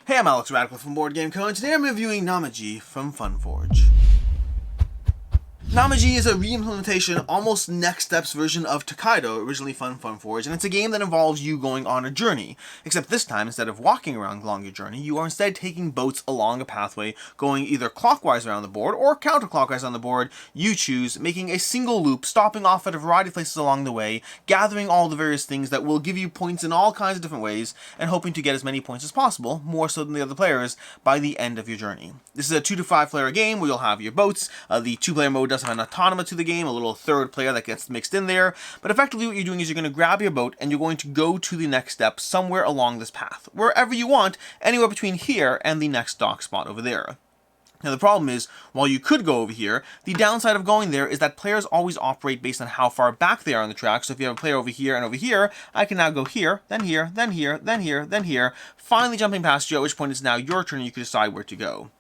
Hey, I'm Alex Radical from Board Game Co, and today I'm reviewing Namiji from Funforge. Namiji is a re-implementation, almost next steps version of Tokaido, originally from Funforge, and it's a game that involves you going on a journey. Except this time, instead of walking around along your journey, you are instead taking boats along a pathway, going either clockwise around the board or counterclockwise on the board. You choose, making a single loop, stopping off at a variety of places along the way, gathering all the various things that will give you points in all kinds of different ways, and hoping to get as many points as possible, more so than the other players, by the end of your journey. This is a 2 to 5 player game where you'll have your boats. The 2-player mode does have an autonomous to the game, a little third player that gets mixed in there, but effectively what you're doing is you're going to grab your boat and you're going to go to the next step somewhere along this path, wherever you want, anywhere between here and the next dock spot over there. Now the problem is, while you could go over here, the downside of going there is that players always operate based on how far back they are on the track. So if you have a player over here and over here, I can now go here, then here, then here, then here, then here, finally jumping past you, at which point it's now your turn and you can decide where to go.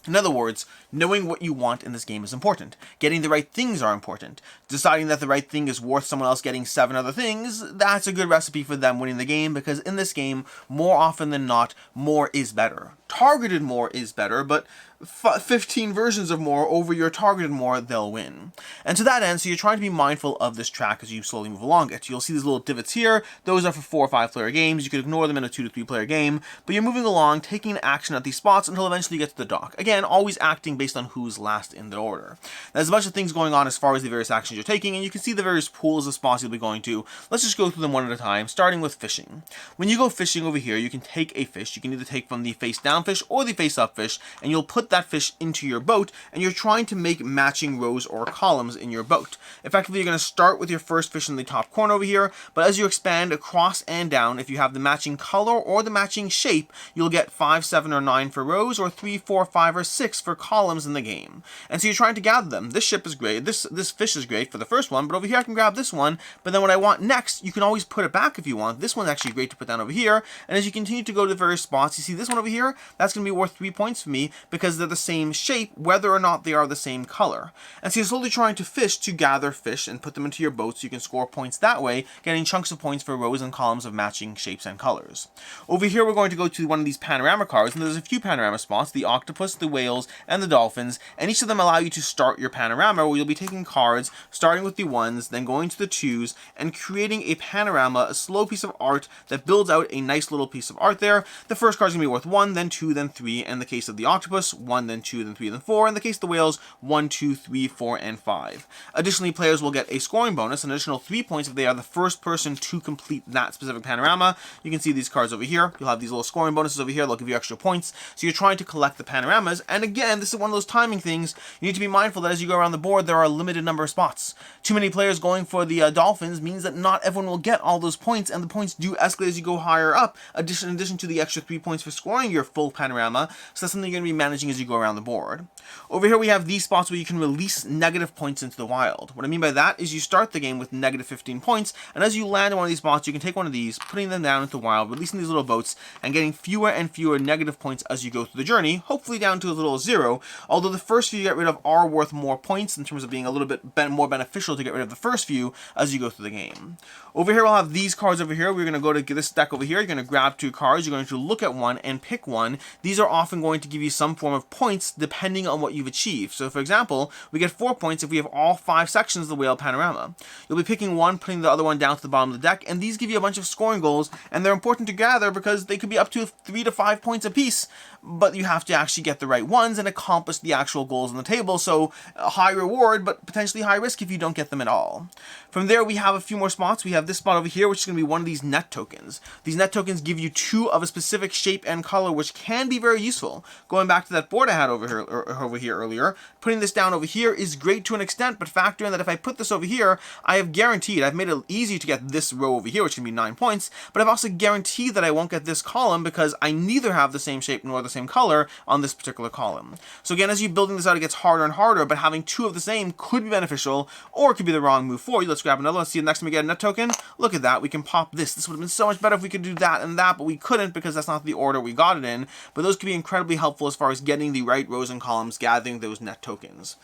In other words, knowing what you want in this game is important. Getting the right things are important. Deciding that the right thing is worth someone else getting 7 other things, that's a good recipe for them winning the game, because in this game, more often than not, more is better. Targeted more is better, but 15 versions of more over your targeted more, they'll win. And to that end, so you're trying to be mindful of this track as you slowly move along it. You'll see these little divots here. Those are for 4 or 5 player games. You could ignore them in a 2 to 3 player game, but you're moving along, taking action at these spots until eventually you get to the dock. Again, always acting based on who's last in the order. There's a bunch of things going on as far as the various actions you're taking, and you can see the various pools of spots you'll be going to. Let's just go through them one at a time, starting with fishing. When you go fishing over here, you can take a fish. You can either take from the face down fish or the face up fish, and you'll put that fish into your boat, and you're trying to make matching rows or columns in your boat. Effectively, you're going to start with your first fish in the top corner over here, but as you expand across and down, if you have the matching color or the matching shape, you'll get 5, 7, or 9 for rows, or 3, 4, 5, or 6 for columns in the game. And so you're trying to gather them. This ship is great, this fish is great for the first one, but over here I can grab this one, but then what I want next, you can always put it back if you want. This one's actually great to put down over here, and as you continue to go to the various spots, you see this one over here, that's going to be worth 3 points for me, because they're the same shape, whether or not they are the same color. And so you're slowly trying to fish to gather fish and put them into your boat so you can score points that way, getting chunks of points for rows and columns of matching shapes and colors. Over here we're going to go to one of these panorama cards, and there's a few panorama spots, the octopus, the whales, and the dolphins, and each of them allow you to start your panorama, where you'll be taking cards, starting with the 1s, then going to the 2s, and creating a panorama, a slow piece of art that builds out a nice little piece of art there. The first card's going to be worth 1, then 2, then 3, and in the case of the octopus, 1, then 2, then 3, then 4, in the case of the whales, 1, 2, 3, 4, and 5. Additionally, players will get a scoring bonus, an additional 3 points if they are the first person to complete that specific panorama. You can see these cards over here. You'll have these little scoring bonuses over here. They'll give you extra points. So you're trying to collect the panoramas, and again, this is one of those timing things. You need to be mindful that as you go around the board, there are a limited number of spots. Too many players going for the dolphins means that not everyone will get all those points, and the points do escalate as you go higher up, in addition to the extra 3 points for scoring your full panorama. So that's something you're going to be managing as you go around the board. Over here we have these spots where you can release negative points into the wild. What I mean by that is you start the game with negative 15 points, and as you land in one of these spots, you can take one of these, putting them down into the wild, releasing these little boats, and getting fewer and fewer negative points as you go through the journey, hopefully down to a little 0, although the first few you get rid of are worth more points in terms of being a little bit more beneficial to get rid of the first few as you go through the game. Over here we'll have these cards over here. We're going to go to this deck over here. You're going to grab 2 cards. You're going to look at one and pick one. These are often going to give you some form of points depending on what you've achieved. So for example, we get 4 points if we have all 5 sections of the whale panorama. You'll be picking one, putting the other one down to the bottom of the deck, and these give you a bunch of scoring goals, and they're important to gather because they could be up to 3 to 5 points apiece, but you have to actually get the right ones and accomplish the actual goals on the table, so a high reward, but potentially high risk if you don't get them at all. From there, we have a few more spots. We have this spot over here, which is going to be one of these net tokens. These net tokens give you 2 of a specific shape and color, which can be very useful. Going back to that board I had over here earlier, putting this down over here is great to an extent, but factor in that if I put this over here, I have guaranteed, I've made it easy to get this row over here, which can be 9 points, but I've also guaranteed that I won't get this column because I neither have the same shape nor the same color on this particular column. So again, as you're building this out, it gets harder and harder, but having 2 of the same could be beneficial, or it could be the wrong move for you. Let's grab another. Let's see, next time we get a net token, look at that, we can pop this. This would have been so much better if we could do that and that, but we couldn't because that's not the order we got it in. but those can be incredibly helpful as far as getting the right rows and columns, gathering those net tokens.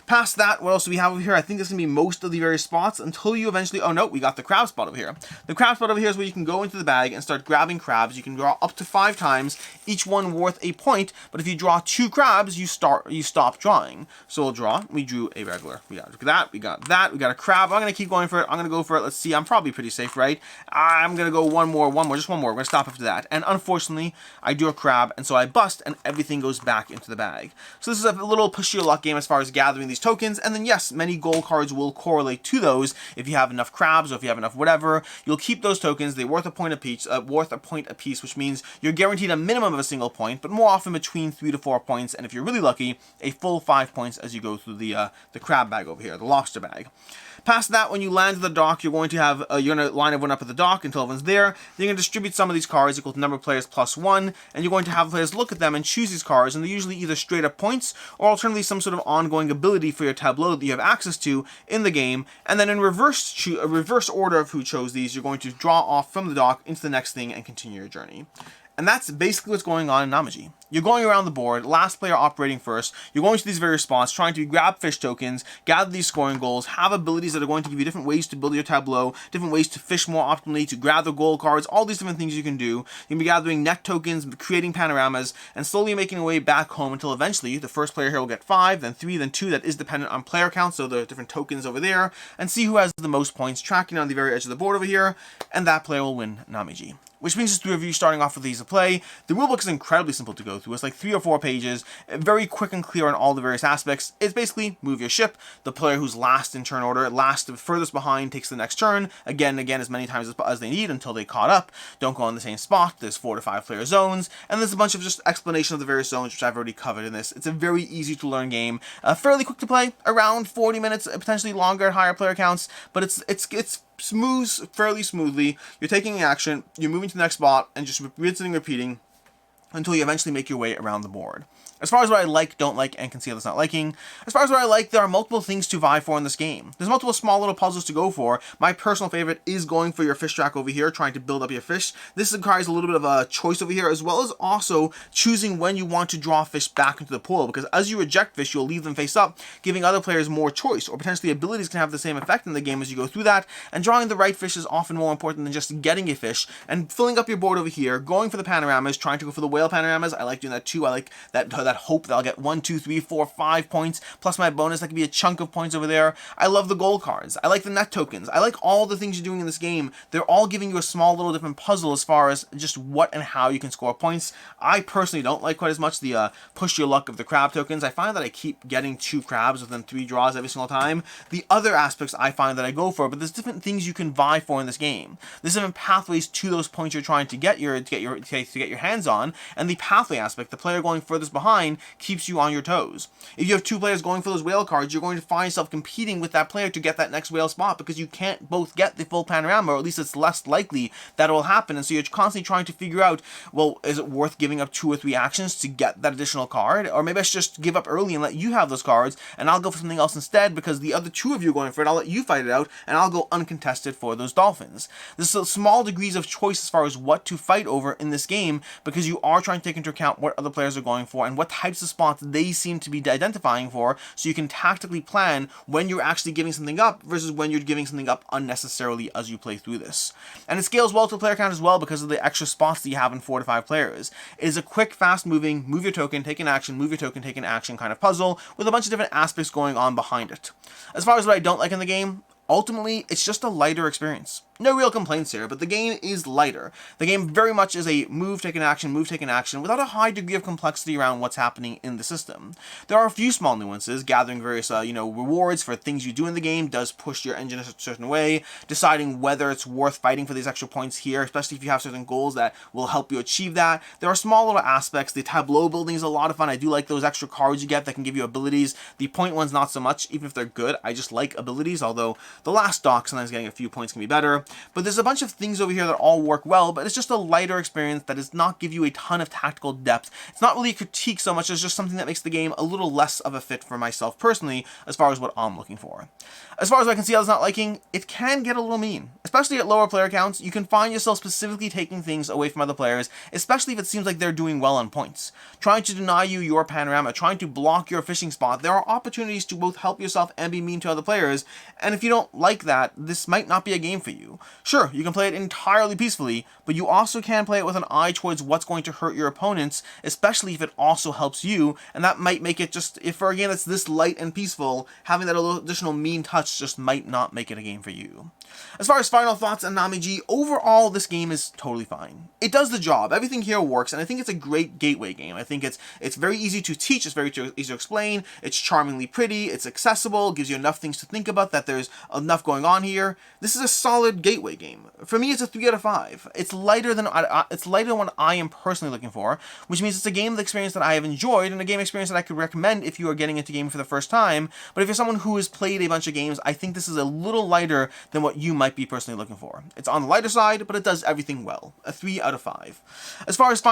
Past that, what else do we have over here? I think this is going to be most of the various spots until you eventually... Oh, no, we got the crab spot over here. The crab spot over here is where you can go into the bag and start grabbing crabs. You can draw up to 5 times, each one worth a point, but if you draw 2 crabs, you stop drawing. So we'll draw. We drew a regular. We got that. We got that. We got a crab. I'm going to keep going for it. I'm going to go for it. Let's see. I'm probably pretty safe, right? I'm going to go one more, just one more. We're going to stop after that. And unfortunately, I do a crab, and so I bust, and everything goes back into the bag. So this is a little push your luck game as far as gathering these tokens, and then yes, many gold cards will correlate to those. If you have enough crabs or if you have enough whatever, you'll keep those tokens. They're worth a point apiece, which means you're guaranteed a minimum of a single point, but more often between 3 to 4 points, and if you're really lucky, a full 5 points as you go through the crab bag over here, the lobster bag. Past that, when you land at the dock, you're going to have you're going to line everyone up at the dock until everyone's there. Then you're going to distribute some of these cards equal to number of players plus 1, and you're going to have players look at them and choose these cards, and they're usually either straight up points or alternatively some sort of ongoing ability for your tableau that you have access to in the game. And then in reverse order of who chose these, you're going to draw off from the dock into the next thing and continue your journey. And that's basically what's going on in Namiji. You're going around the board, last player operating first, you're going to these various spots, trying to grab fish tokens, gather these scoring goals, have abilities that are going to give you different ways to build your tableau, different ways to fish more optimally, to gather gold cards, all these different things you can do. You can be gathering net tokens, creating panoramas, and slowly making your way back home until eventually the first player here will get 5, then 3, then 2, that is dependent on player count, so there are different tokens over there, and see who has the most points, tracking on the very edge of the board over here, and that player will win Namiji. Which brings us to a review starting off with ease of play. The rulebook is incredibly simple to go through. It's like 3 or 4 pages, very quick and clear on all the various aspects. It's basically move your ship. The player who's last in turn order, furthest behind, takes the next turn. Again and again as many times as they need until they caught up. Don't go on the same spot. There's 4 to 5 player zones. And there's a bunch of just explanation of the various zones, which I've already covered in this. It's a very easy to learn game. Fairly quick to play, around 40 minutes, potentially longer at higher player counts. But it's moves fairly smoothly. You're taking action, you're moving to the next spot, and just repeating until you eventually make your way around the board. As far as what I like, don't like, and can see others not liking, as far as what I like, there are multiple things to vie for in this game. There's multiple small little puzzles to go for. My personal favorite is going for your fish track over here, trying to build up your fish. This requires a little bit of a choice over here, as well as also choosing when you want to draw fish back into the pool, because as you eject fish, you'll leave them face up, giving other players more choice, or potentially abilities can have the same effect in the game as you go through that, and drawing the right fish is often more important than just getting a fish, and filling up your board over here, going for the panoramas, trying to go for the whale panoramas. I like doing that too. I like that hope that I'll get 1, 2, 3, 4, 5 points, plus my bonus, that could be a chunk of points over there. I love the gold cards. I like the net tokens. I like all the things you're doing in this game. They're all giving you a small little different puzzle as far as just what and how you can score points. I personally don't like quite as much the push your luck of the crab tokens. I find that I keep getting 2 crabs within 3 draws every single time. The other aspects I find that I go for, but there's different things you can vie for in this game. There's different pathways to those points you're trying to get your hands on, and the pathway aspect, the player going furthest behind, keeps you on your toes. If you have 2 players going for those whale cards, you're going to find yourself competing with that player to get that next whale spot, because you can't both get the full panorama, or at least it's less likely that it will happen, and so you're constantly trying to figure out, well, is it worth giving up 2 or 3 actions to get that additional card, or maybe I should just give up early and let you have those cards, and I'll go for something else instead, because the other 2 of you are going for it, I'll let you fight it out, and I'll go uncontested for those dolphins. There's small degrees of choice as far as what to fight over in this game, because you are trying to take into account what other players are going for, and what types of spots they seem to be identifying for, so you can tactically plan when you're actually giving something up versus when you're giving something up unnecessarily as you play through this. And it scales well to player count as well because of the extra spots that you have in 4 to 5 players. It is a quick, fast moving, move your token, take an action, move your token, take an action kind of puzzle with a bunch of different aspects going on behind it. As far as what I don't like in the game, ultimately, it's just a lighter experience. No real complaints here, but the game is lighter. The game very much is a move, take an action, without a high degree of complexity around what's happening in the system. There are a few small nuances. Gathering various, rewards for things you do in the game does push your engine a certain way. Deciding whether it's worth fighting for these extra points here, especially if you have certain goals that will help you achieve that. There are small little aspects. The tableau building is a lot of fun. I do like those extra cards you get that can give you abilities. The point ones, not so much, even if they're good. I just like abilities, although the last dock, sometimes getting a few points can be better. But there's a bunch of things over here that all work well, but it's just a lighter experience that does not give you a ton of tactical depth. It's not really a critique so much as just something that makes the game a little less of a fit for myself personally, as far as what I'm looking for. As far as I can see others not liking, it can get a little mean. Especially at lower player counts, you can find yourself specifically taking things away from other players, especially if it seems like they're doing well on points. Trying to deny you your panorama, trying to block your fishing spot, there are opportunities to both help yourself and be mean to other players, and if you don't like that, this might not be a game for you. Sure, you can play it entirely peacefully, but you also can play it with an eye towards what's going to hurt your opponents, especially if it also helps you, and that might make it just, if for a game that's this light and peaceful, having that little additional mean touch just might not make it a game for you. As far as final thoughts on Namiji, overall this game is totally fine. It does the job, everything here works, and I think it's a great gateway game. I think it's very easy to teach, it's very easy to explain, it's charmingly pretty, it's accessible, gives you enough things to think about that there's enough going on here. This is a solid gateway game. For me, it's a 3 out of 5. It's lighter than what I am personally looking for, which means it's a game experience that I have enjoyed and a game experience that I could recommend if you are getting into gaming for the first time. But if you're someone who has played a bunch of games, I think this is a little lighter than what you might be personally looking for. It's on the lighter side, but it does everything well. A 3 out of 5. As far as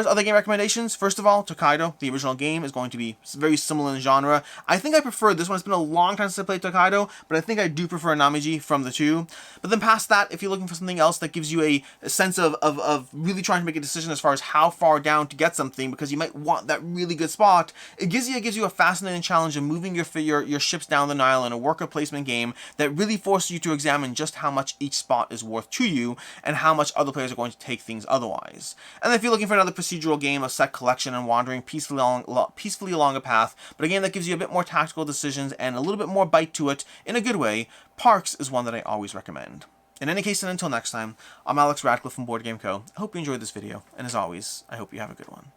other game recommendations, first of all, Tokaido, the original game, is going to be very similar in genre. I think I prefer this one. It's been a long time since I played Tokaido, but I think I do prefer Namiji from the two. But then past that, if you're looking for something else that gives you a sense of really trying to make a decision as far as how far down to get something, because you might want that really good spot, it gives you a fascinating challenge of moving your ships down the Nile in a worker placement game that really forces you to examine just how much each spot is worth to you and how much other players are going to take things otherwise. And then if you're looking for another procedural game of set collection and wandering peacefully along a path, but a game that gives you a bit more tactical decisions and a little bit more bite to it in a good way, Parks is one that I always recommend. In any case, and until next time, I'm Alex Radcliffe from Board Game Co. I hope you enjoyed this video, and as always, I hope you have a good one.